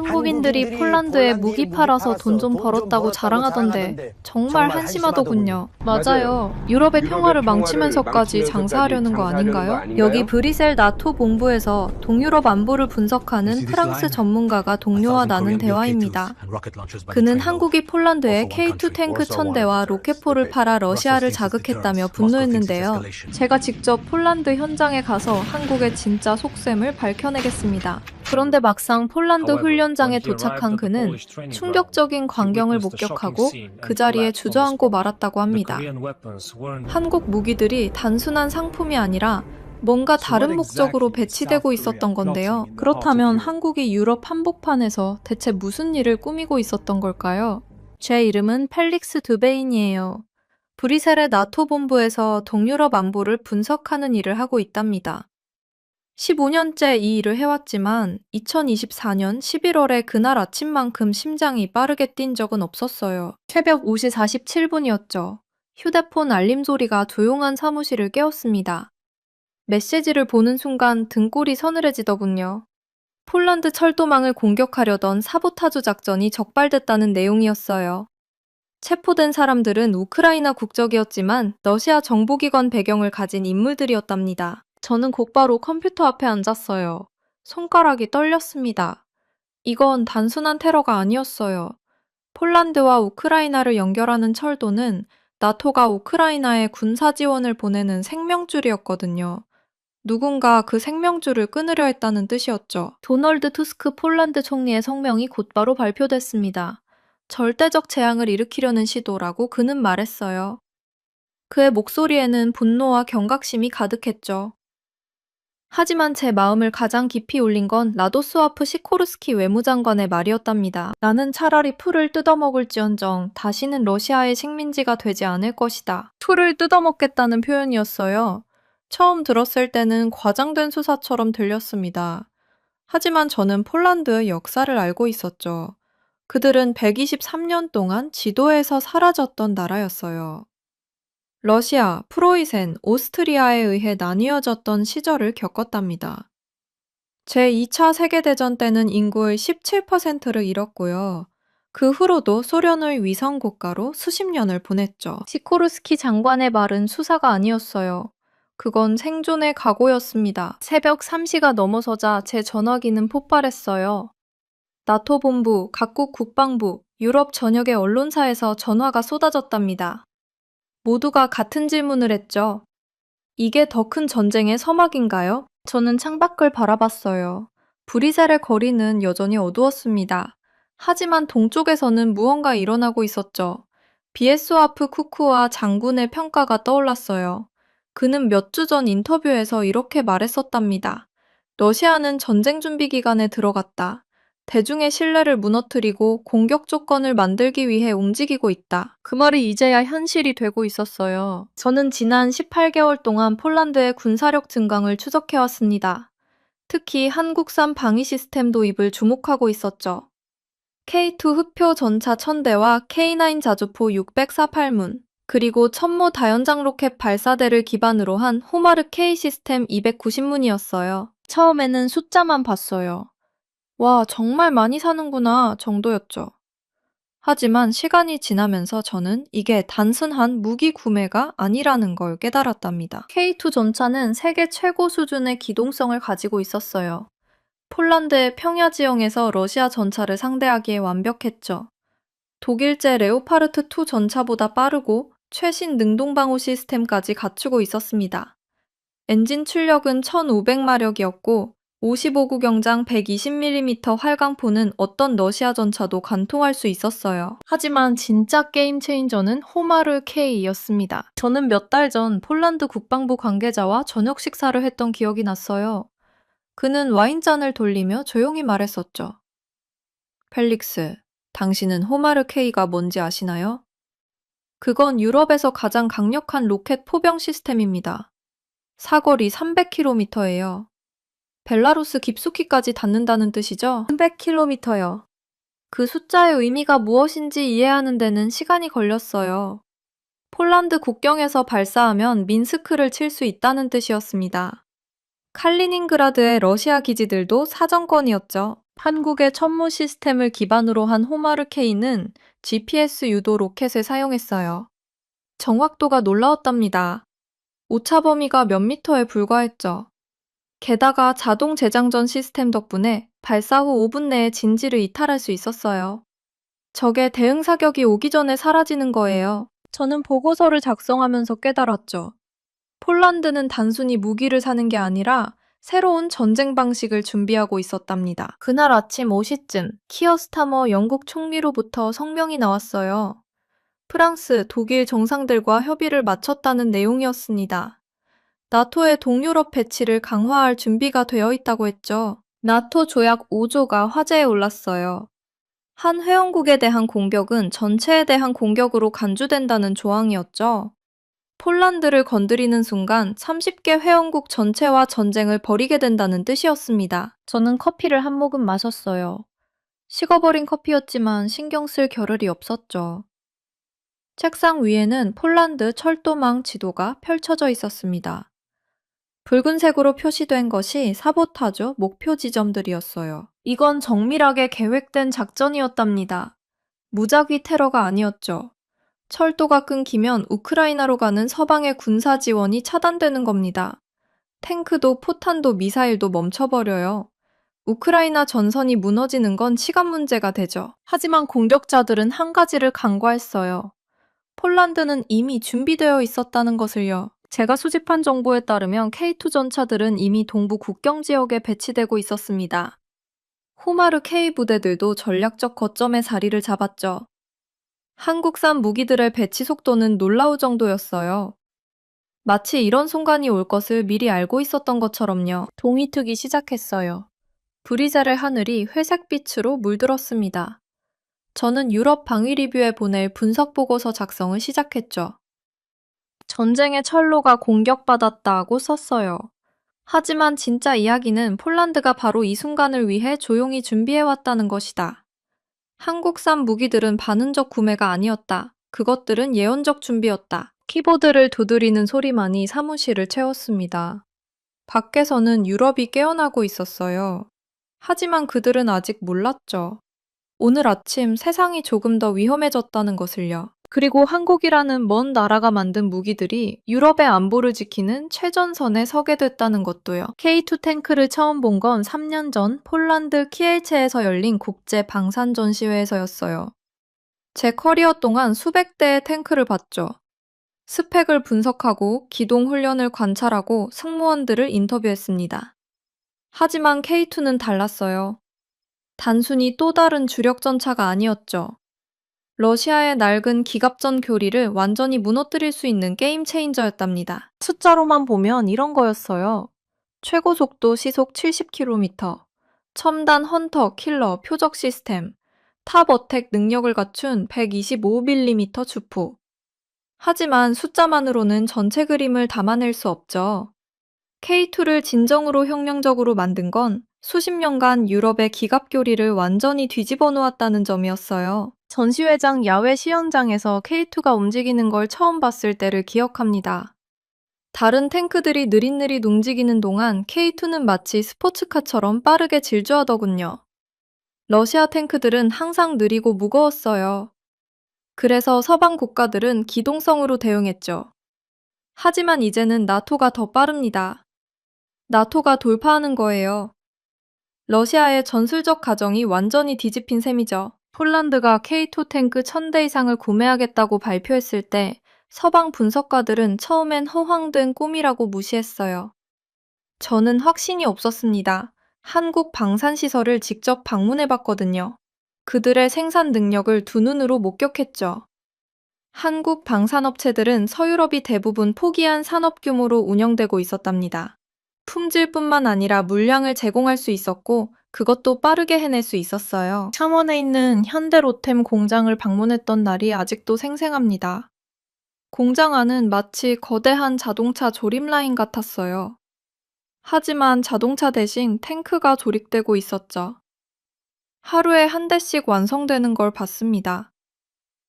한국인들이 폴란드에 무기 팔아서 돈 좀 벌었다고 자랑하던데 정말 한심하더군요. 맞아요. 유럽의 평화를 망치면서까지 장사하려는 거 아닌가요? 여기 브뤼셀 나토 본부에서 동유럽 안보를 분석하는 프랑스 전문가가 동료와 나눈 대화입니다. 그는 한국이 폴란드에 K2 탱크 1000대와 로켓포를 팔아 러시아를 자극했다며 분노했는데요. 제가 직접 폴란드 현장에 가서 한국의 진짜 속셈을 밝혀내겠습니다. 그런데 막상 폴란드 훈련장에 도착한 그는 충격적인 광경을 목격하고 그 자리에 주저앉고 말았다고 합니다. 한국 무기들이 단순한 상품이 아니라 뭔가 다른 목적으로 배치되고 있었던 건데요. 그렇다면 한국이 유럽 한복판에서 대체 무슨 일을 꾸미고 있었던 걸까요? 제 이름은 펠릭스 두베인이에요. 브뤼셀의 나토 본부에서 동유럽 안보를 분석하는 일을 하고 있답니다. 15년째 이 일을 해왔지만 2024년 11월에 그날 아침만큼 심장이 빠르게 뛴 적은 없었어요. 새벽 5시 47분이었죠. 휴대폰 알림 소리가 조용한 사무실을 깨웠습니다. 메시지를 보는 순간 등골이 서늘해지더군요. 폴란드 철도망을 공격하려던 사보타주 작전이 적발됐다는 내용이었어요. 체포된 사람들은 우크라이나 국적이었지만 러시아 정보기관 배경을 가진 인물들이었답니다. 저는 곧바로 컴퓨터 앞에 앉았어요. 손가락이 떨렸습니다. 이건 단순한 테러가 아니었어요. 폴란드와 우크라이나를 연결하는 철도는 나토가 우크라이나에 군사 지원을 보내는 생명줄이었거든요. 누군가 그 생명줄을 끊으려 했다는 뜻이었죠. 도널드 투스크 폴란드 총리의 성명이 곧바로 발표됐습니다. 절대적 재앙을 일으키려는 시도라고 그는 말했어요. 그의 목소리에는 분노와 경각심이 가득했죠. 하지만 제 마음을 가장 깊이 울린 건 라도스와프 시코르스키 외무장관의 말이었답니다. 나는 차라리 풀을 뜯어먹을지언정 다시는 러시아의 식민지가 되지 않을 것이다. 풀을 뜯어먹겠다는 표현이었어요. 처음 들었을 때는 과장된 수사처럼 들렸습니다. 하지만 저는 폴란드의 역사를 알고 있었죠. 그들은 123년 동안 지도에서 사라졌던 나라였어요. 러시아, 프로이센, 오스트리아에 의해 나뉘어졌던 시절을 겪었답니다. 제2차 세계대전 때는 인구의 17%를 잃었고요. 그 후로도 소련의 위성 국가로 수십 년을 보냈죠. 시코르스키 장관의 말은 수사가 아니었어요. 그건 생존의 각오였습니다. 새벽 3시가 넘어서자 제 전화기는 폭발했어요. 나토 본부, 각국 국방부, 유럽 전역의 언론사에서 전화가 쏟아졌답니다. 모두가 같은 질문을 했죠. 이게 더 큰 전쟁의 서막인가요? 저는 창밖을 바라봤어요. 브뤼셀의 거리는 여전히 어두웠습니다. 하지만 동쪽에서는 무언가 일어나고 있었죠. 비에스와프 쿠쿠아 장군의 평가가 떠올랐어요. 그는 몇 주 전 인터뷰에서 이렇게 말했었답니다. 러시아는 전쟁 준비 기간에 들어갔다. 대중의 신뢰를 무너뜨리고 공격 조건을 만들기 위해 움직이고 있다. 그 말이 이제야 현실이 되고 있었어요. 저는 지난 18개월 동안 폴란드의 군사력 증강을 추적해왔습니다. 특히 한국산 방위 시스템 도입을 주목하고 있었죠. K2 흑표 전차 1000대와 K9 자주포 648문, 그리고 천모 다연장 로켓 발사대를 기반으로 한 호마르 K 시스템 290문이었어요. 처음에는 숫자만 봤어요. 와, 정말 많이 사는구나 정도였죠. 하지만 시간이 지나면서 저는 이게 단순한 무기 구매가 아니라는 걸 깨달았답니다. K2 전차는 세계 최고 수준의 기동성을 가지고 있었어요. 폴란드의 평야 지형에서 러시아 전차를 상대하기에 완벽했죠. 독일제 레오파르트2 전차보다 빠르고 최신 능동방호 시스템까지 갖추고 있었습니다. 엔진 출력은 1500마력이었고 55구 경장 120mm 활강포는 어떤 러시아 전차도 관통할 수 있었어요. 하지만 진짜 게임 체인저는 호마르 K였습니다. 저는 몇 달 전 폴란드 국방부 관계자와 저녁 식사를 했던 기억이 났어요. 그는 와인잔을 돌리며 조용히 말했었죠. 펠릭스, 당신은 호마르 K가 뭔지 아시나요? 그건 유럽에서 가장 강력한 로켓 포병 시스템입니다. 사거리 300km예요. 벨라루스 깊숙이까지 닿는다는 뜻이죠? 300km요. 그 숫자의 의미가 무엇인지 이해하는 데는 시간이 걸렸어요. 폴란드 국경에서 발사하면 민스크를 칠 수 있다는 뜻이었습니다. 칼리닝그라드의 러시아 기지들도 사정권이었죠. 한국의 천무 시스템을 기반으로 한 호마르-K는 GPS 유도 로켓을 사용했어요. 정확도가 놀라웠답니다. 오차 범위가 몇 미터에 불과했죠. 게다가 자동 재장전 시스템 덕분에 발사 후 5분 내에 진지를 이탈할 수 있었어요. 적의 대응 사격이 오기 전에 사라지는 거예요. 저는 보고서를 작성하면서 깨달았죠. 폴란드는 단순히 무기를 사는 게 아니라 새로운 전쟁 방식을 준비하고 있었답니다. 그날 아침 5시쯤 키어 스타머 영국 총리로부터 성명이 나왔어요. 프랑스, 독일 정상들과 협의를 마쳤다는 내용이었습니다. 나토의 동유럽 배치를 강화할 준비가 되어 있다고 했죠. 나토 조약 5조가 화제에 올랐어요. 한 회원국에 대한 공격은 전체에 대한 공격으로 간주된다는 조항이었죠. 폴란드를 건드리는 순간 30개 회원국 전체와 전쟁을 벌이게 된다는 뜻이었습니다. 저는 커피를 한 모금 마셨어요. 식어버린 커피였지만 신경 쓸 겨를이 없었죠. 책상 위에는 폴란드 철도망 지도가 펼쳐져 있었습니다. 붉은색으로 표시된 것이 사보타주 목표 지점들이었어요. 이건 정밀하게 계획된 작전이었답니다. 무작위 테러가 아니었죠. 철도가 끊기면 우크라이나로 가는 서방의 군사 지원이 차단되는 겁니다. 탱크도 포탄도 미사일도 멈춰버려요. 우크라이나 전선이 무너지는 건 시간 문제가 되죠. 하지만 공격자들은 한 가지를 간과했어요. 폴란드는 이미 준비되어 있었다는 것을요. 제가 수집한 정보에 따르면 K2 전차들은 이미 동부 국경 지역에 배치되고 있었습니다. 호마르 K 부대들도 전략적 거점에 자리를 잡았죠. 한국산 무기들의 배치 속도는 놀라울 정도였어요. 마치 이런 순간이 올 것을 미리 알고 있었던 것처럼요. 동이 트기 시작했어요. 브리셀의 하늘이 회색빛으로 물들었습니다. 저는 유럽 방위 리뷰에 보낼 분석 보고서 작성을 시작했죠. 전쟁의 철로가 공격받았다고 썼어요. 하지만 진짜 이야기는 폴란드가 바로 이 순간을 위해 조용히 준비해왔다는 것이다. 한국산 무기들은 반응적 구매가 아니었다. 그것들은 예언적 준비였다. 키보드를 두드리는 소리만이 사무실을 채웠습니다. 밖에서는 유럽이 깨어나고 있었어요. 하지만 그들은 아직 몰랐죠. 오늘 아침 세상이 조금 더 위험해졌다는 것을요. 그리고 한국이라는 먼 나라가 만든 무기들이 유럽의 안보를 지키는 최전선에 서게 됐다는 것도요. K2 탱크를 처음 본 건 3년 전 폴란드 키엘체에서 열린 국제 방산 전시회에서였어요. 제 커리어 동안 수백 대의 탱크를 봤죠. 스펙을 분석하고 기동 훈련을 관찰하고 승무원들을 인터뷰했습니다. 하지만 K2는 달랐어요. 단순히 또 다른 주력 전차가 아니었죠. 러시아의 낡은 기갑전 교리를 완전히 무너뜨릴 수 있는 게임 체인저였답니다. 숫자로만 보면 이런 거였어요. 최고 속도 시속 70km, 첨단 헌터 킬러 표적 시스템, 탑 어택 능력을 갖춘 125mm 주포. 하지만 숫자만으로는 전체 그림을 담아낼 수 없죠. K2를 진정으로 혁명적으로 만든 건 수십 년간 유럽의 기갑 교리를 완전히 뒤집어 놓았다는 점이었어요. 전시회장 야외 시연장에서 K2가 움직이는 걸 처음 봤을 때를 기억합니다. 다른 탱크들이 느릿느릿 움직이는 동안 K2는 마치 스포츠카처럼 빠르게 질주하더군요. 러시아 탱크들은 항상 느리고 무거웠어요. 그래서 서방 국가들은 기동성으로 대응했죠. 하지만 이제는 나토가 더 빠릅니다. 나토가 돌파하는 거예요. 러시아의 전술적 가정이 완전히 뒤집힌 셈이죠. 폴란드가 K2 탱크 1000대 이상을 구매하겠다고 발표했을 때 서방 분석가들은 처음엔 허황된 꿈이라고 무시했어요. 저는 확신이 없었습니다. 한국 방산시설을 직접 방문해봤거든요. 그들의 생산 능력을 두 눈으로 목격했죠. 한국 방산업체들은 서유럽이 대부분 포기한 산업 규모로 운영되고 있었답니다. 품질뿐만 아니라 물량을 제공할 수 있었고 그것도 빠르게 해낼 수 있었어요. 샤먼에 있는 현대로템 공장을 방문했던 날이 아직도 생생합니다. 공장 안은 마치 거대한 자동차 조립 라인 같았어요. 하지만 자동차 대신 탱크가 조립되고 있었죠. 하루에 한 대씩 완성되는 걸 봤습니다.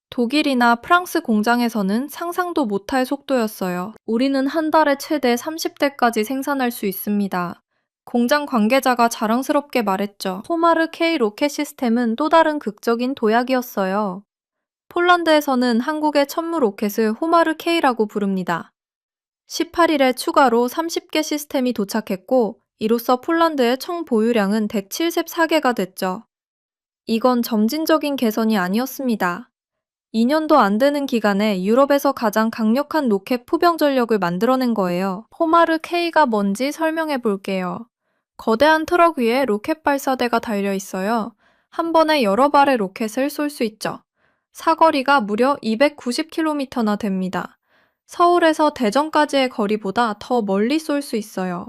독일이나 프랑스 공장에서는 상상도 못할 속도였어요. 우리는 한 달에 최대 30대까지 생산할 수 있습니다. 공장 관계자가 자랑스럽게 말했죠. 호마르 K 로켓 시스템은 또 다른 극적인 도약이었어요. 폴란드에서는 한국의 천무 로켓을 호마르 K라고 부릅니다. 18일에 추가로 30개 시스템이 도착했고, 이로써 폴란드의 총 보유량은 174개가 됐죠. 이건 점진적인 개선이 아니었습니다. 2년도 안 되는 기간에 유럽에서 가장 강력한 로켓 포병 전력을 만들어낸 거예요. 호마르 K가 뭔지 설명해 볼게요. 거대한 트럭 위에 로켓 발사대가 달려 있어요. 한 번에 여러 발의 로켓을 쏠 수 있죠. 사거리가 무려 290km나 됩니다. 서울에서 대전까지의 거리보다 더 멀리 쏠 수 있어요.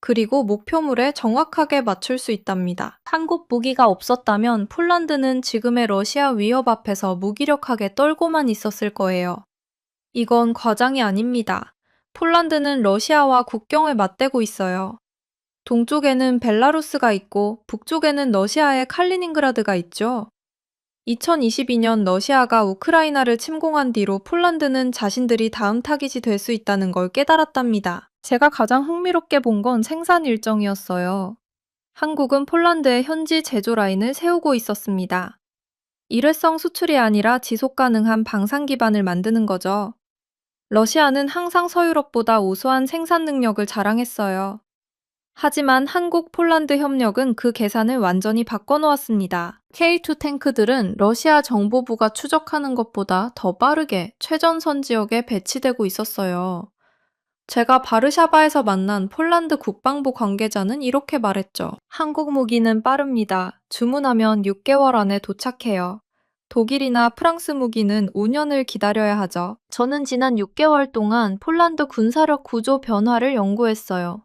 그리고 목표물에 정확하게 맞출 수 있답니다. 한국 무기가 없었다면 폴란드는 지금의 러시아 위협 앞에서 무기력하게 떨고만 있었을 거예요. 이건 과장이 아닙니다. 폴란드는 러시아와 국경을 맞대고 있어요. 동쪽에는 벨라루스가 있고 북쪽에는 러시아의 칼리닝그라드가 있죠. 2022년 러시아가 우크라이나를 침공한 뒤로 폴란드는 자신들이 다음 타깃이 될 수 있다는 걸 깨달았답니다. 제가 가장 흥미롭게 본 건 생산 일정이었어요. 한국은 폴란드에 현지 제조 라인을 세우고 있었습니다. 일회성 수출이 아니라 지속 가능한 방산 기반을 만드는 거죠. 러시아는 항상 서유럽보다 우수한 생산 능력을 자랑했어요. 하지만 한국-폴란드 협력은 그 계산을 완전히 바꿔놓았습니다. K2 탱크들은 러시아 정보부가 추적하는 것보다 더 빠르게 최전선 지역에 배치되고 있었어요. 제가 바르샤바에서 만난 폴란드 국방부 관계자는 이렇게 말했죠. 한국 무기는 빠릅니다. 주문하면 6개월 안에 도착해요. 독일이나 프랑스 무기는 5년을 기다려야 하죠. 저는 지난 6개월 동안 폴란드 군사력 구조 변화를 연구했어요.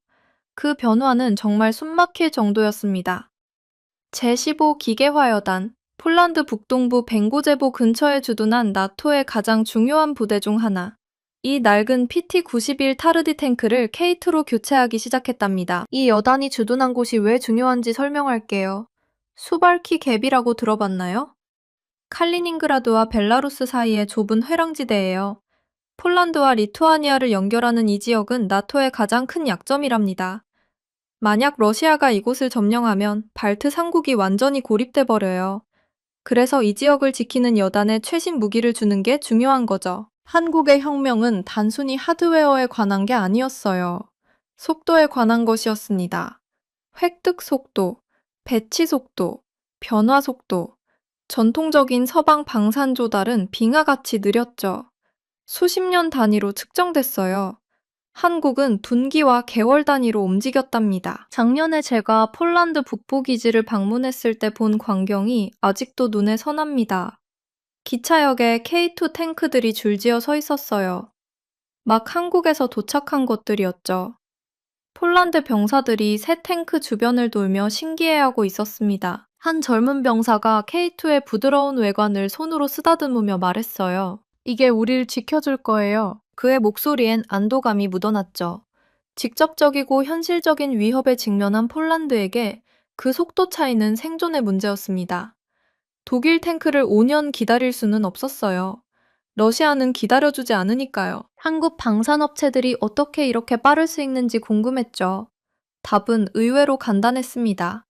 그 변화는 정말 숨막힐 정도였습니다. 제15 기계화여단, 폴란드 북동부 벵고제보 근처에 주둔한 나토의 가장 중요한 부대 중 하나. 이 낡은 PT-91 타르디 탱크를 K2로 교체하기 시작했답니다. 이 여단이 주둔한 곳이 왜 중요한지 설명할게요. 수발키 갭이라고 들어봤나요? 칼리닝그라드와 벨라루스 사이의 좁은 회랑지대예요. 폴란드와 리투아니아를 연결하는 이 지역은 나토의 가장 큰 약점이랍니다. 만약 러시아가 이곳을 점령하면 발트 3국이 완전히 고립돼 버려요. 그래서 이 지역을 지키는 여단에 최신 무기를 주는 게 중요한 거죠. 한국의 혁명은 단순히 하드웨어에 관한 게 아니었어요. 속도에 관한 것이었습니다. 획득 속도, 배치 속도, 변화 속도. 전통적인 서방 방산 조달은 빙하같이 느렸죠. 수십 년 단위로 측정됐어요. 한국은 분기와 개월 단위로 움직였답니다. 작년에 제가 폴란드 북부기지를 방문했을 때 본 광경이 아직도 눈에 선합니다. 기차역에 K2 탱크들이 줄지어 서 있었어요. 막 한국에서 도착한 것들이었죠. 폴란드 병사들이 새 탱크 주변을 돌며 신기해하고 있었습니다. 한 젊은 병사가 K2의 부드러운 외관을 손으로 쓰다듬으며 말했어요. 이게 우릴 지켜줄 거예요. 그의 목소리엔 안도감이 묻어났죠. 직접적이고 현실적인 위협에 직면한 폴란드에게 그 속도 차이는 생존의 문제였습니다. 독일 탱크를 5년 기다릴 수는 없었어요. 러시아는 기다려주지 않으니까요. 한국 방산업체들이 어떻게 이렇게 빠를 수 있는지 궁금했죠. 답은 의외로 간단했습니다.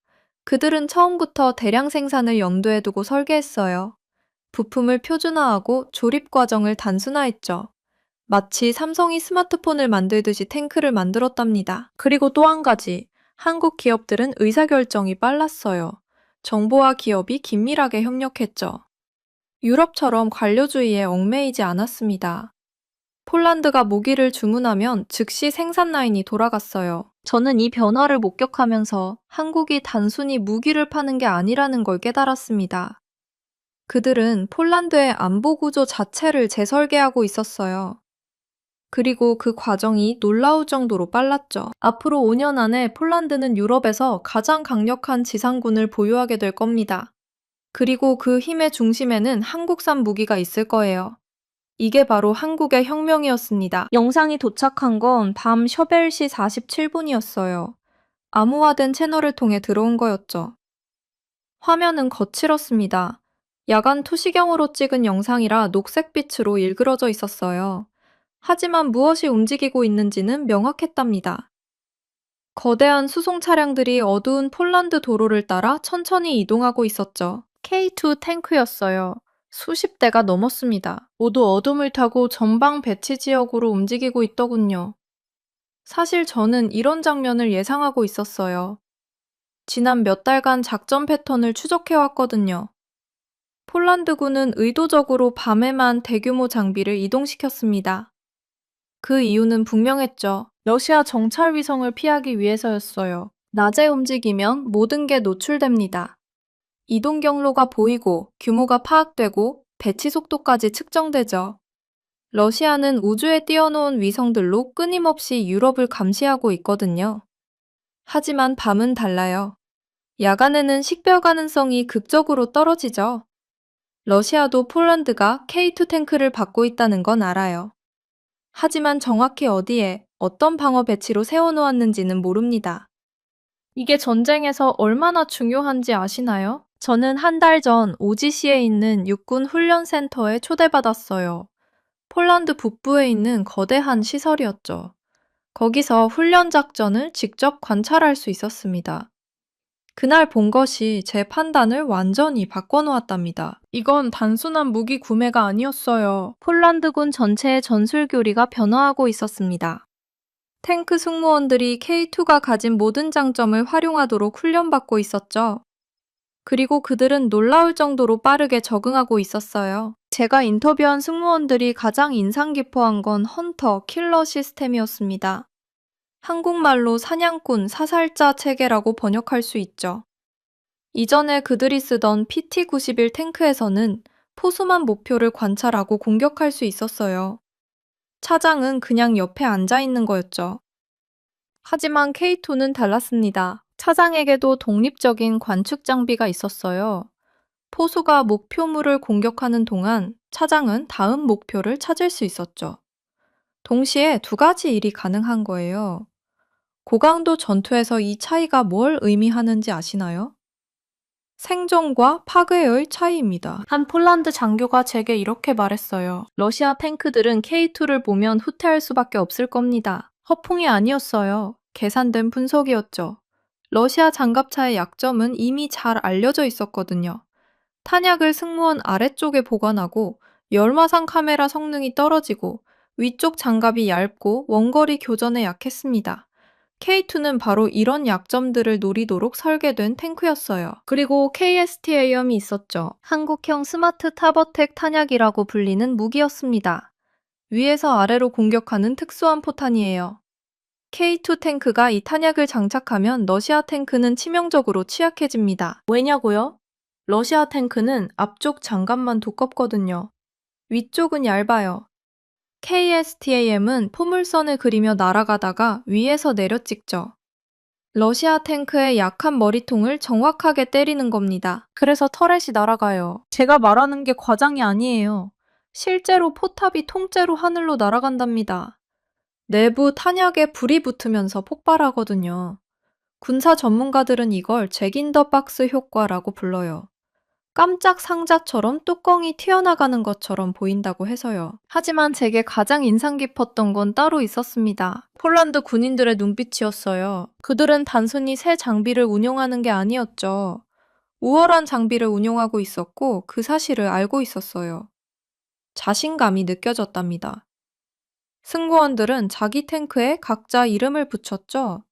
그들은 처음부터 대량 생산을 염두에 두고 설계했어요. 부품을 표준화하고 조립 과정을 단순화했죠. 마치 삼성이 스마트폰을 만들듯이 탱크를 만들었답니다. 그리고 또 한 가지, 한국 기업들은 의사결정이 빨랐어요. 정부와 기업이 긴밀하게 협력했죠. 유럽처럼 관료주의에 얽매이지 않았습니다. 폴란드가 무기를 주문하면 즉시 생산 라인이 돌아갔어요. 저는 이 변화를 목격하면서 한국이 단순히 무기를 파는 게 아니라는 걸 깨달았습니다. 그들은 폴란드의 안보 구조 자체를 재설계하고 있었어요. 그리고 그 과정이 놀라울 정도로 빨랐죠. 앞으로 5년 안에 폴란드는 유럽에서 가장 강력한 지상군을 보유하게 될 겁니다. 그리고 그 힘의 중심에는 한국산 무기가 있을 거예요. 이게 바로 한국의 혁명이었습니다. 영상이 도착한 건 밤 셔벨시 47분이었어요. 암호화된 채널을 통해 들어온 거였죠. 화면은 거칠었습니다. 야간 투시경으로 찍은 영상이라 녹색빛으로 일그러져 있었어요. 하지만 무엇이 움직이고 있는지는 명확했답니다. 거대한 수송 차량들이 어두운 폴란드 도로를 따라 천천히 이동하고 있었죠. K2 탱크였어요. 수십 대가 넘었습니다. 모두 어둠을 타고 전방 배치 지역으로 움직이고 있더군요. 사실 저는 이런 장면을 예상하고 있었어요. 지난 몇 달간 작전 패턴을 추적해왔거든요. 폴란드군은 의도적으로 밤에만 대규모 장비를 이동시켰습니다. 그 이유는 분명했죠. 러시아 정찰 위성을 피하기 위해서였어요. 낮에 움직이면 모든 게 노출됩니다. 이동 경로가 보이고 규모가 파악되고 배치 속도까지 측정되죠. 러시아는 우주에 띄워놓은 위성들로 끊임없이 유럽을 감시하고 있거든요. 하지만 밤은 달라요. 야간에는 식별 가능성이 극적으로 떨어지죠. 러시아도 폴란드가 K2 탱크를 받고 있다는 건 알아요. 하지만 정확히 어디에 어떤 방어 배치로 세워놓았는지는 모릅니다. 이게 전쟁에서 얼마나 중요한지 아시나요? 저는 한 달 전 오지시에 있는 육군 훈련센터에 초대받았어요. 폴란드 북부에 있는 거대한 시설이었죠. 거기서 훈련 작전을 직접 관찰할 수 있었습니다. 그날 본 것이 제 판단을 완전히 바꿔놓았답니다. 이건 단순한 무기 구매가 아니었어요. 폴란드군 전체의 전술 교리가 변화하고 있었습니다. 탱크 승무원들이 K2가 가진 모든 장점을 활용하도록 훈련받고 있었죠. 그리고 그들은 놀라울 정도로 빠르게 적응하고 있었어요. 제가 인터뷰한 승무원들이 가장 인상 깊어한 건 헌터, 킬러 시스템이었습니다. 한국말로 사냥꾼, 사살자 체계라고 번역할 수 있죠. 이전에 그들이 쓰던 PT-91 탱크에서는 포수만 목표를 관찰하고 공격할 수 있었어요. 차장은 그냥 옆에 앉아 있는 거였죠. 하지만 K2는 달랐습니다. 차장에게도 독립적인 관측 장비가 있었어요. 포수가 목표물을 공격하는 동안 차장은 다음 목표를 찾을 수 있었죠. 동시에 두 가지 일이 가능한 거예요. 고강도 전투에서 이 차이가 뭘 의미하는지 아시나요? 생존과 파괴의 차이입니다. 한 폴란드 장교가 제게 이렇게 말했어요. 러시아 탱크들은 K2를 보면 후퇴할 수밖에 없을 겁니다. 허풍이 아니었어요. 계산된 분석이었죠. 러시아 장갑차의 약점은 이미 잘 알려져 있었거든요. 탄약을 승무원 아래쪽에 보관하고 열마상 카메라 성능이 떨어지고 위쪽 장갑이 얇고 원거리 교전에 약했습니다. K2는 바로 이런 약점들을 노리도록 설계된 탱크였어요. 그리고 KSTAM이 있었죠. 한국형 스마트 타버텍 탄약이라고 불리는 무기였습니다. 위에서 아래로 공격하는 특수한 포탄이에요. K2 탱크가 이 탄약을 장착하면 러시아 탱크는 치명적으로 취약해집니다. 왜냐고요? 러시아 탱크는 앞쪽 장갑만 두껍거든요. 위쪽은 얇아요. KSTAM은 포물선을 그리며 날아가다가 위에서 내려 찍죠. 러시아 탱크의 약한 머리통을 정확하게 때리는 겁니다. 그래서 터렛이 날아가요. 제가 말하는 게 과장이 아니에요. 실제로 포탑이 통째로 하늘로 날아간답니다. 내부 탄약에 불이 붙으면서 폭발하거든요. 군사 전문가들은 이걸 잭인더박스 효과라고 불러요. 깜짝 상자처럼 뚜껑이 튀어나가는 것처럼 보인다고 해서요. 하지만 제게 가장 인상 깊었던 건 따로 있었습니다. 폴란드 군인들의 눈빛이었어요. 그들은 단순히 새 장비를 운용하는 게 아니었죠. 우월한 장비를 운용하고 있었고 그 사실을 알고 있었어요. 자신감이 느껴졌답니다. 승무원들은 자기 탱크에 각자 이름을 붙였죠.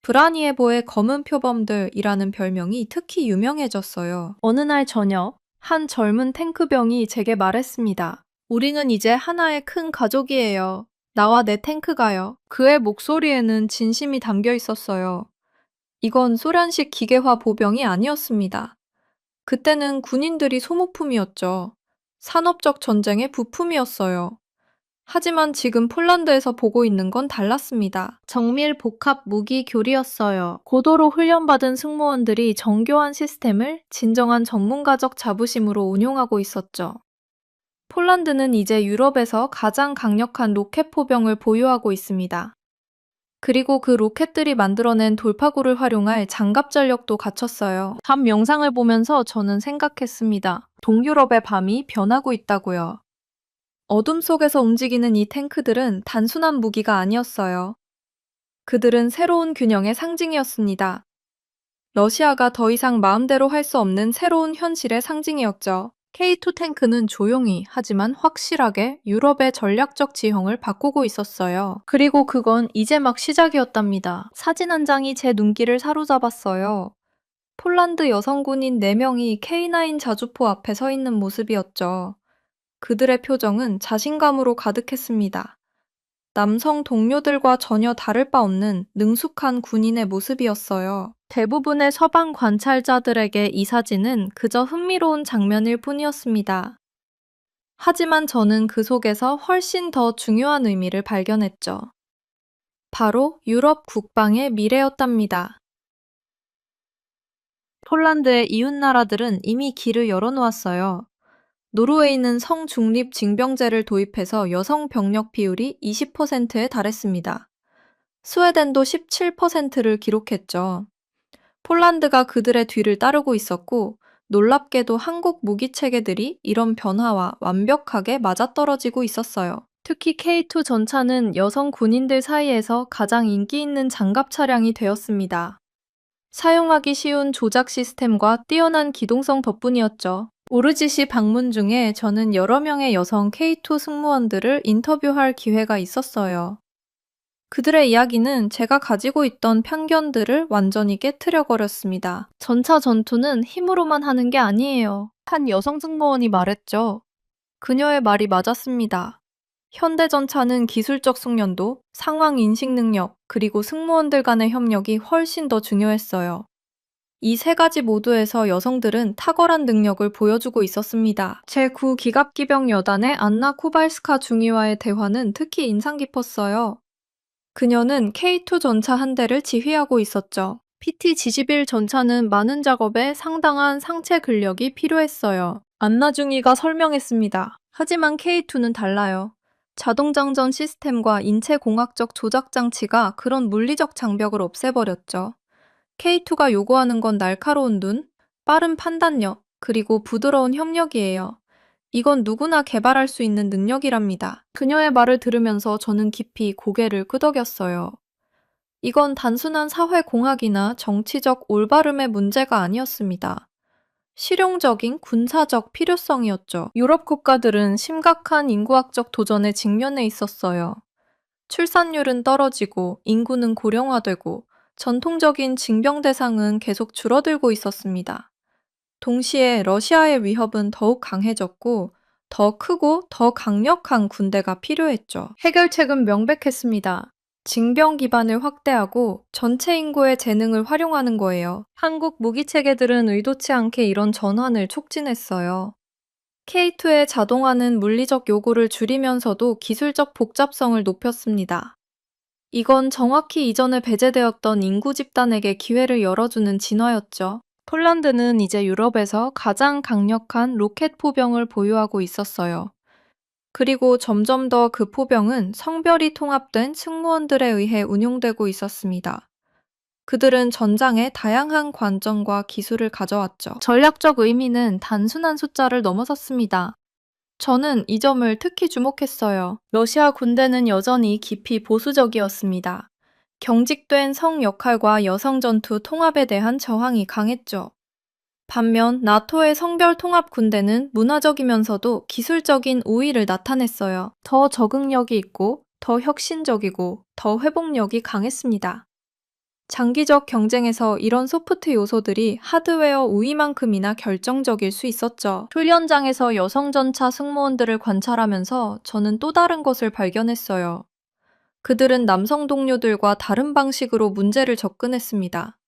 브라니에보의 검은 표범들이라는 별명이 특히 유명해졌어요. 어느 날 저녁, 한 젊은 탱크병이 제게 말했습니다. 우리는 이제 하나의 큰 가족이에요. 나와 내 탱크가요. 그의 목소리에는 진심이 담겨 있었어요. 이건 소련식 기계화 보병이 아니었습니다. 그때는 군인들이 소모품이었죠. 산업적 전쟁의 부품이었어요. 하지만 지금 폴란드에서 보고 있는 건 달랐습니다. 정밀 복합 무기 교리였어요. 고도로 훈련받은 승무원들이 정교한 시스템을 진정한 전문가적 자부심으로 운용하고 있었죠. 폴란드는 이제 유럽에서 가장 강력한 로켓 포병을 보유하고 있습니다. 그리고 그 로켓들이 만들어낸 돌파구를 활용할 장갑 전력도 갖췄어요. 밤 영상을 보면서 저는 생각했습니다. 동유럽의 밤이 변하고 있다고요. 어둠 속에서 움직이는 이 탱크들은 단순한 무기가 아니었어요. 그들은 새로운 균형의 상징이었습니다. 러시아가 더 이상 마음대로 할 수 없는 새로운 현실의 상징이었죠. K2 탱크는 조용히 하지만 확실하게 유럽의 전략적 지형을 바꾸고 있었어요. 그리고 그건 이제 막 시작이었답니다. 사진 한 장이 제 눈길을 사로잡았어요. 폴란드 여성 군인 4명이 K9 자주포 앞에 서 있는 모습이었죠. 그들의 표정은 자신감으로 가득했습니다. 남성 동료들과 전혀 다를 바 없는 능숙한 군인의 모습이었어요. 대부분의 서방 관찰자들에게 이 사진은 그저 흥미로운 장면일 뿐이었습니다. 하지만 저는 그 속에서 훨씬 더 중요한 의미를 발견했죠. 바로 유럽 국방의 미래였답니다. 폴란드의 이웃나라들은 이미 길을 열어놓았어요. 노르웨이는 성중립 징병제를 도입해서 여성 병력 비율이 20%에 달했습니다. 스웨덴도 17%를 기록했죠. 폴란드가 그들의 뒤를 따르고 있었고, 놀랍게도 한국 무기 체계들이 이런 변화와 완벽하게 맞아떨어지고 있었어요. 특히 K2 전차는 여성 군인들 사이에서 가장 인기 있는 장갑 차량이 되었습니다. 사용하기 쉬운 조작 시스템과 뛰어난 기동성 덕분이었죠. 오르지시 방문 중에 저는 여러 명의 여성 K2 승무원들을 인터뷰할 기회가 있었어요. 그들의 이야기는 제가 가지고 있던 편견들을 완전히 깨트려버렸습니다. 전차 전투는 힘으로만 하는 게 아니에요. 한 여성 승무원이 말했죠. 그녀의 말이 맞았습니다. 현대전차는 기술적 숙련도, 상황 인식 능력, 그리고 승무원들 간의 협력이 훨씬 더 중요했어요. 이 3가지 모두에서 여성들은 탁월한 능력을 보여주고 있었습니다. 제9기갑기병 여단의 안나 코발스카 중위와의 대화는 특히 인상 깊었어요. 그녀는 K2 전차 한 대를 지휘하고 있었죠. PT-21 전차는 많은 작업에 상당한 상체 근력이 필요했어요. 안나 중위가 설명했습니다. 하지만 K2는 달라요. 자동장전 시스템과 인체공학적 조작 장치가 그런 물리적 장벽을 없애버렸죠. K2가 요구하는 건 날카로운 눈, 빠른 판단력, 그리고 부드러운 협력이에요. 이건 누구나 개발할 수 있는 능력이랍니다. 그녀의 말을 들으면서 저는 깊이 고개를 끄덕였어요. 이건 단순한 사회공학이나 정치적 올바름의 문제가 아니었습니다. 실용적인 군사적 필요성이었죠. 유럽 국가들은 심각한 인구학적 도전에 직면해 있었어요. 출산율은 떨어지고 인구는 고령화되고 전통적인 징병 대상은 계속 줄어들고 있었습니다. 동시에 러시아의 위협은 더욱 강해졌고 더 크고 더 강력한 군대가 필요했죠. 해결책은 명백했습니다. 징병 기반을 확대하고 전체 인구의 재능을 활용하는 거예요. 한국 무기 체계들은 의도치 않게 이런 전환을 촉진했어요. K2의 자동화는 물리적 요구를 줄이면서도 기술적 복잡성을 높였습니다. 이건 정확히 이전에 배제되었던 인구 집단에게 기회를 열어주는 진화였죠. 폴란드는 이제 유럽에서 가장 강력한 로켓 포병을 보유하고 있었어요. 그리고 점점 더 그 포병은 성별이 통합된 승무원들에 의해 운용되고 있었습니다. 그들은 전장에 다양한 관점과 기술을 가져왔죠. 전략적 의미는 단순한 숫자를 넘어섰습니다. 저는 이 점을 특히 주목했어요. 러시아 군대는 여전히 깊이 보수적이었습니다. 경직된 성 역할과 여성 전투 통합에 대한 저항이 강했죠. 반면 나토의 성별 통합 군대는 문화적이면서도 기술적인 우위를 나타냈어요. 더 적응력이 있고, 더 혁신적이고, 더 회복력이 강했습니다. 장기적 경쟁에서 이런 소프트 요소들이 하드웨어 우위만큼이나 결정적일 수 있었죠. 훈련장에서 여성 전차 승무원들을 관찰하면서 저는 또 다른 것을 발견했어요. 그들은 남성 동료들과 다른 방식으로 문제를 접근했습니다.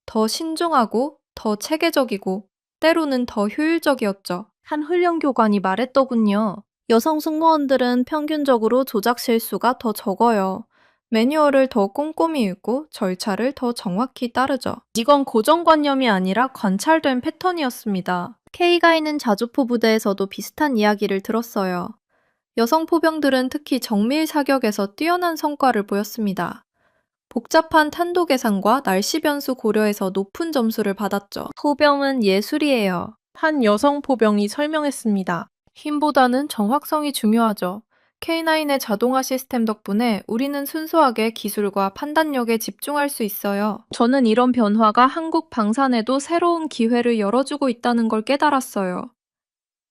더 신중하고, 더 체계적이고, 때로는 더 효율적이었죠. 한 훈련교관이 말했더군요. 여성 승무원들은 평균적으로 조작 실수가 더 적어요. 매뉴얼을 더 꼼꼼히 읽고 절차를 더 정확히 따르죠. 이건 고정관념이 아니라 관찰된 패턴이었습니다. K가 있는 자주포 부대에서도 비슷한 이야기를 들었어요. 여성 포병들은 특히 정밀 사격에서 뛰어난 성과를 보였습니다. 복잡한 탄도 계산과 날씨 변수 고려해서 높은 점수를 받았죠. 포병은 예술이에요. 한 여성 포병이 설명했습니다. 힘보다는 정확성이 중요하죠. K9의 자동화 시스템 덕분에 우리는 순수하게 기술과 판단력에 집중할 수 있어요. 저는 이런 변화가 한국 방산에도 새로운 기회를 열어주고 있다는 걸 깨달았어요.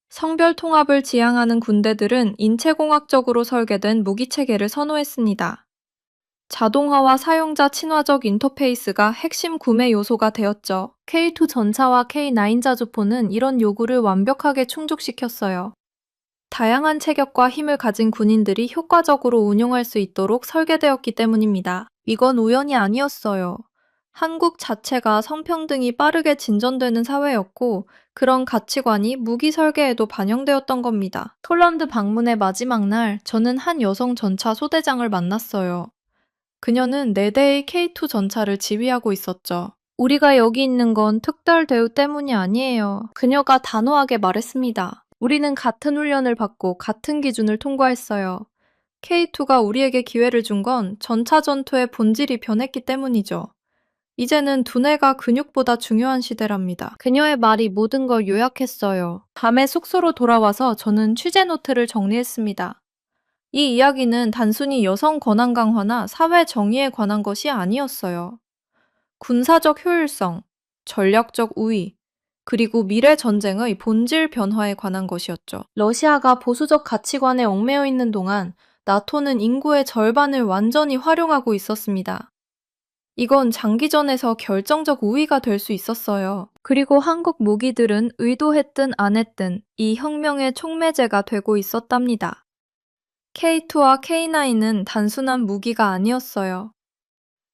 성별 통합을 지향하는 군대들은 인체공학적으로 설계된 무기체계를 선호했습니다. 자동화와 사용자 친화적 인터페이스가 핵심 구매 요소가 되었죠. K2 전차와 K9 자주포는 이런 요구를 완벽하게 충족시켰어요. 다양한 체격과 힘을 가진 군인들이 효과적으로 운용할 수 있도록 설계되었기 때문입니다. 이건 우연이 아니었어요. 한국 자체가 성평등이 빠르게 진전되는 사회였고 그런 가치관이 무기 설계에도 반영되었던 겁니다. 폴란드 방문의 마지막 날 저는 한 여성 전차 소대장을 만났어요. 그녀는 4대의 K2 전차를 지휘하고 있었죠. 우리가 여기 있는 건 특별 대우 때문이 아니에요. 그녀가 단호하게 말했습니다. 우리는 같은 훈련을 받고 같은 기준을 통과했어요. K2가 우리에게 기회를 준 건 전차 전투의 본질이 변했기 때문이죠. 이제는 두뇌가 근육보다 중요한 시대랍니다. 그녀의 말이 모든 걸 요약했어요. 밤에 숙소로 돌아와서 저는 취재 노트를 정리했습니다. 이 이야기는 단순히 여성 권한 강화나 사회 정의에 관한 것이 아니었어요. 군사적 효율성, 전략적 우위, 그리고 미래 전쟁의 본질 변화에 관한 것이었죠. 러시아가 보수적 가치관에 얽매여 있는 동안 나토는 인구의 절반을 완전히 활용하고 있었습니다. 이건 장기전에서 결정적 우위가 될 수 있었어요. 그리고 한국 무기들은 의도했든 안 했든 이 혁명의 촉매제가 되고 있었답니다. K2와 K9은 단순한 무기가 아니었어요.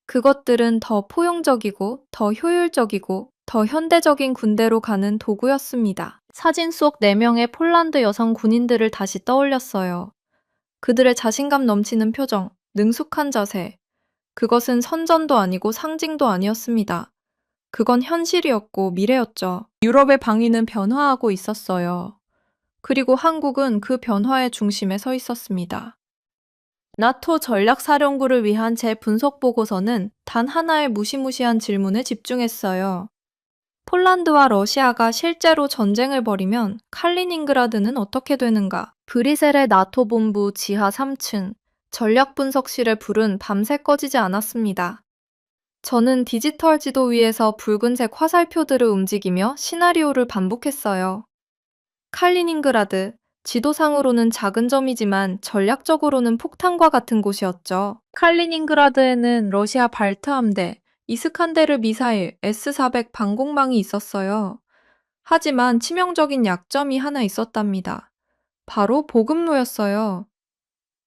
그것들은 더 포용적이고 더 효율적이고 더 현대적인 군대로 가는 도구였습니다. 사진 속 4명의 폴란드 여성 군인들을 다시 떠올렸어요. 그들의 자신감 넘치는 표정, 능숙한 자세. 그것은 선전도 아니고 상징도 아니었습니다. 그건 현실이었고 미래였죠. 유럽의 방위는 변화하고 있었어요. 그리고 한국은 그 변화의 중심에 서 있었습니다. 나토 전략사령부를 위한 제 분석 보고서는 단 하나의 무시무시한 질문에 집중했어요. 폴란드와 러시아가 실제로 전쟁을 벌이면 칼리닝그라드는 어떻게 되는가? 브리셀의 나토 본부 지하 3층, 전략분석실의 불은 밤새 꺼지지 않았습니다. 저는 디지털 지도 위에서 붉은색 화살표들을 움직이며 시나리오를 반복했어요. 칼리닝그라드, 지도상으로는 작은 점이지만 전략적으로는 폭탄과 같은 곳이었죠. 칼리닝그라드에는 러시아 발트 함대, 이스칸데르 미사일, S-400 방공망이 있었어요. 하지만 치명적인 약점이 하나 있었답니다. 바로 보급로였어요.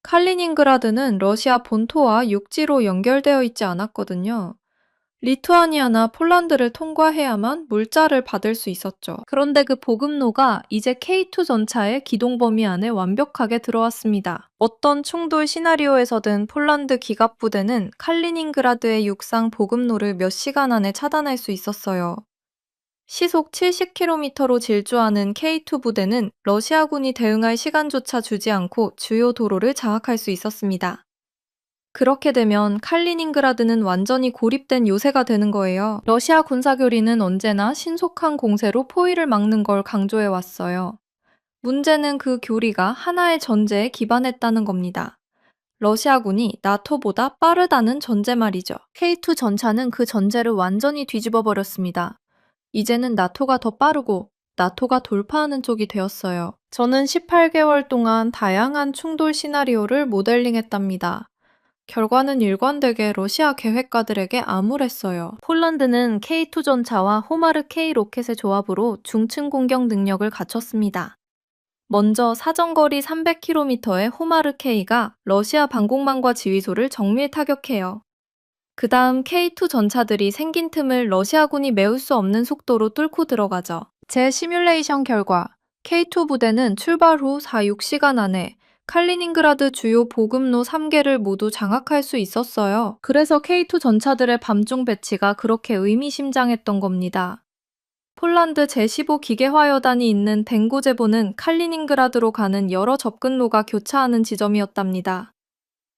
칼리닝그라드는 러시아 본토와 육지로 연결되어 있지 않았거든요. 리투아니아나 폴란드를 통과해야만 물자를 받을 수 있었죠. 그런데 그 보급로가 이제 K2 전차의 기동 범위 안에 완벽하게 들어왔습니다. 어떤 충돌 시나리오에서든 폴란드 기갑부대는 칼리닝그라드의 육상 보급로를 몇 시간 안에 차단할 수 있었어요. 시속 70km로 질주하는 K2 부대는 러시아군이 대응할 시간조차 주지 않고 주요 도로를 장악할 수 있었습니다. 그렇게 되면 칼리닝그라드는 완전히 고립된 요새가 되는 거예요. 러시아 군사교리는 언제나 신속한 공세로 포위를 막는 걸 강조해 왔어요. 문제는 그 교리가 하나의 전제에 기반했다는 겁니다. 러시아군이 나토보다 빠르다는 전제 말이죠. K2 전차는 그 전제를 완전히 뒤집어 버렸습니다. 이제는 나토가 더 빠르고 나토가 돌파하는 쪽이 되었어요. 저는 18개월 동안 다양한 충돌 시나리오를 모델링했답니다. 결과는 일관되게 러시아 계획가들에게 암울했어요. 폴란드는 K2 전차와 호마르 K 로켓의 조합으로 중층 공격 능력을 갖췄습니다. 먼저 사정거리 300km의 호마르 K가 러시아 방공망과 지휘소를 정밀 타격해요. 그 다음 K2 전차들이 생긴 틈을 러시아군이 메울 수 없는 속도로 뚫고 들어가죠. 제 시뮬레이션 결과 K2 부대는 출발 후 4-6시간 안에 칼리닝그라드 주요 보급로 3개를 모두 장악할 수 있었어요. 그래서 K2 전차들의 밤중 배치가 그렇게 의미심장했던 겁니다. 폴란드 제15 기계화여단이 있는 댕고제보는 칼리닝그라드로 가는 여러 접근로가 교차하는 지점이었답니다.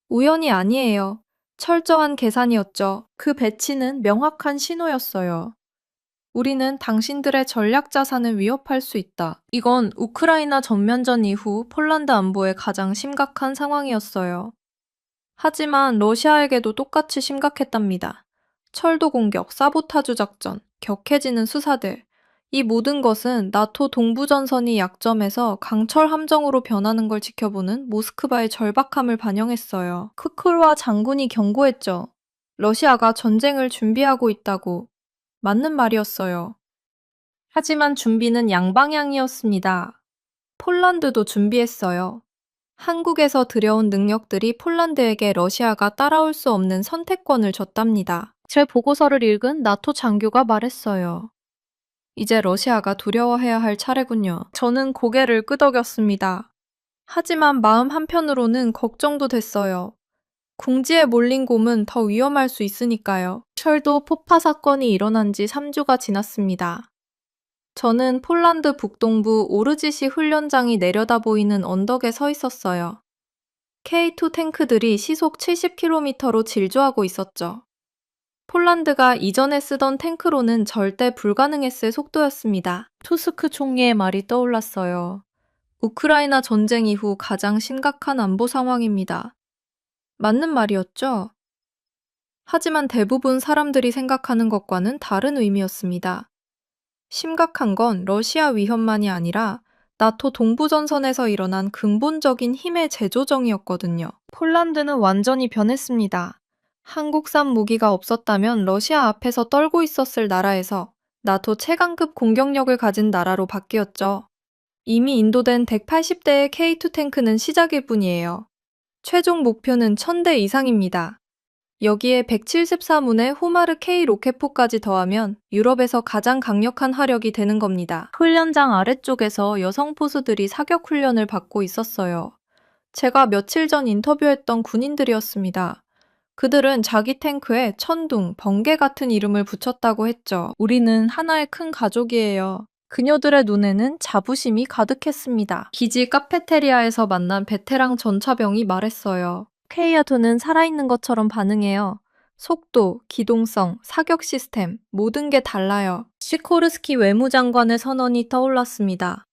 우연이 아니에요. 철저한 계산이었죠. 그 배치는 명확한 신호였어요. 우리는 당신들의 전략 자산을 위협할 수 있다. 이건 우크라이나 전면전 이후 폴란드 안보의 가장 심각한 상황이었어요. 하지만 러시아에게도 똑같이 심각했답니다. 철도 공격, 사보타주 작전, 격해지는 수사들. 이 모든 것은 나토 동부전선이 약점에서 강철 함정으로 변하는 걸 지켜보는 모스크바의 절박함을 반영했어요. 크쿨과 장군이 경고했죠. 러시아가 전쟁을 준비하고 있다고. 맞는 말이었어요. 하지만 준비는 양방향이었습니다. 폴란드도 준비했어요. 한국에서 들여온 능력들이 폴란드에게 러시아가 따라올 수 없는 선택권을 줬답니다. 제 보고서를 읽은 나토 장교가 말했어요. 이제 러시아가 두려워해야 할 차례군요. 저는 고개를 끄덕였습니다. 하지만 마음 한편으로는 걱정도 됐어요. 궁지에 몰린 곰은 더 위험할 수 있으니까요. 철도 폭파 사건이 일어난 지 3주가 지났습니다. 저는 폴란드 북동부 오르지시 훈련장이 내려다 보이는 언덕에 서 있었어요. K2 탱크들이 시속 70km로 질주하고 있었죠. 폴란드가 이전에 쓰던 탱크로는 절대 불가능했을 속도였습니다. 투스크 총리의 말이 떠올랐어요. 우크라이나 전쟁 이후 가장 심각한 안보 상황입니다. 맞는 말이었죠? 하지만 대부분 사람들이 생각하는 것과는 다른 의미였습니다. 심각한 건 러시아 위협만이 아니라 나토 동부전선에서 일어난 근본적인 힘의 재조정이었거든요. 폴란드는 완전히 변했습니다. 한국산 무기가 없었다면 러시아 앞에서 떨고 있었을 나라에서 나토 최강급 공격력을 가진 나라로 바뀌었죠. 이미 인도된 180대의 K2 탱크는 시작일 뿐이에요. 최종 목표는 1000대 이상입니다. 여기에 174문의 호마르 K 로켓포까지 더하면 유럽에서 가장 강력한 화력이 되는 겁니다. 훈련장 아래쪽에서 여성 포수들이 사격 훈련을 받고 있었어요. 제가 며칠 전 인터뷰했던 군인들이었습니다. 그들은 자기 탱크에 천둥, 번개 같은 이름을 붙였다고 했죠. 우리는 하나의 큰 가족이에요. 그녀들의 눈에는 자부심이 가득했습니다. 기지 카페테리아에서 만난 베테랑 전차병이 말했어요. K2는 살아있는 것처럼 반응해요. 속도, 기동성, 사격 시스템, 모든 게 달라요. 시코르스키 외무장관의 선언이 떠올랐습니다.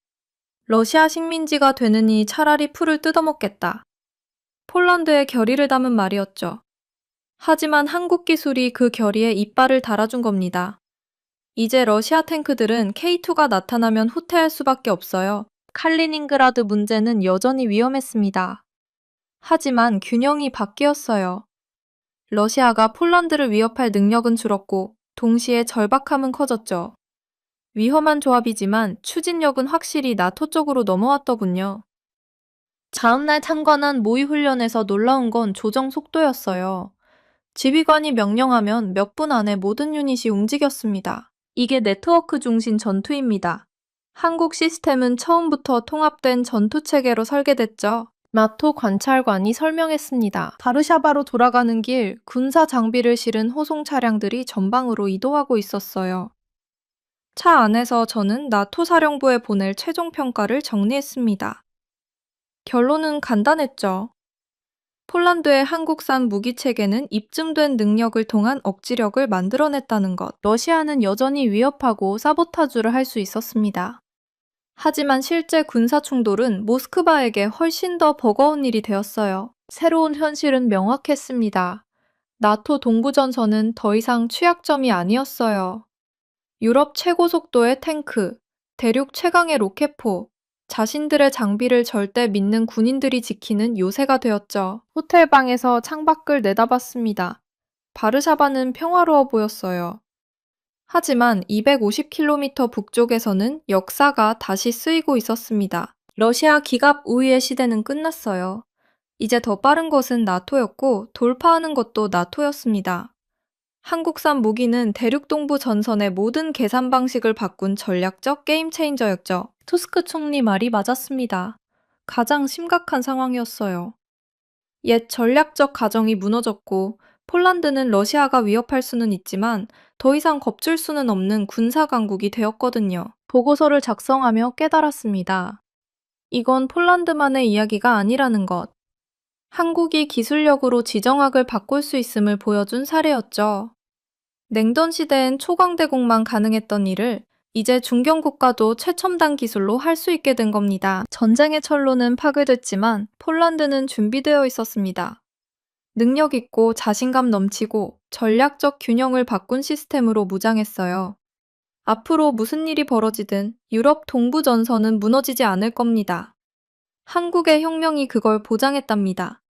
러시아 식민지가 되느니 차라리 풀을 뜯어먹겠다. 폴란드의 결의를 담은 말이었죠. 하지만 한국 기술이 그 결의에 이빨을 달아준 겁니다. 이제 러시아 탱크들은 K2가 나타나면 후퇴할 수밖에 없어요. 칼리닝그라드 문제는 여전히 위험했습니다. 하지만 균형이 바뀌었어요. 러시아가 폴란드를 위협할 능력은 줄었고 동시에 절박함은 커졌죠. 위험한 조합이지만 추진력은 확실히 나토 쪽으로 넘어왔더군요. 다음날 참관한 모의훈련에서 놀라운 건 조정 속도였어요. 지휘관이 명령하면 몇 분 안에 모든 유닛이 움직였습니다. 이게 네트워크 중심 전투입니다. 한국 시스템은 처음부터 통합된 전투체계로 설계됐죠. 나토 관찰관이 설명했습니다. 바르샤바로 돌아가는 길, 군사 장비를 실은 호송 차량들이 전방으로 이동하고 있었어요. 차 안에서 저는 나토 사령부에 보낼 최종 평가를 정리했습니다. 결론은 간단했죠. 폴란드의 한국산 무기 체계는 입증된 능력을 통한 억지력을 만들어냈다는 것. 러시아는 여전히 위협하고 사보타주를 할 수 있었습니다. 하지만 실제 군사 충돌은 모스크바에게 훨씬 더 버거운 일이 되었어요. 새로운 현실은 명확했습니다. 나토 동부전선은 더 이상 취약점이 아니었어요. 유럽 최고 속도의 탱크, 대륙 최강의 로켓포, 자신들의 장비를 절대 믿는 군인들이 지키는 요새가 되었죠. 호텔방에서 창밖을 내다봤습니다. 바르샤바는 평화로워 보였어요. 하지만 250km 북쪽에서는 역사가 다시 쓰이고 있었습니다. 러시아 기갑 우위의 시대는 끝났어요. 이제 더 빠른 것은 나토였고 돌파하는 것도 나토였습니다. 한국산 무기는 대륙 동부 전선의 모든 계산 방식을 바꾼 전략적 게임 체인저였죠. 투스크 총리 말이 맞았습니다. 가장 심각한 상황이었어요. 옛 전략적 가정이 무너졌고 폴란드는 러시아가 위협할 수는 있지만 더 이상 겁줄 수는 없는 군사 강국이 되었거든요. 보고서를 작성하며 깨달았습니다. 이건 폴란드만의 이야기가 아니라는 것. 한국이 기술력으로 지정학을 바꿀 수 있음을 보여준 사례였죠. 냉전 시대엔 초강대국만 가능했던 일을 이제 중견국가도 최첨단 기술로 할 수 있게 된 겁니다. 전쟁의 철로는 파괴됐지만 폴란드는 준비되어 있었습니다. 능력 있고 자신감 넘치고 전략적 균형을 바꾼 시스템으로 무장했어요. 앞으로 무슨 일이 벌어지든 유럽 동부 전선은 무너지지 않을 겁니다. 한국의 혁명이 그걸 보장했답니다.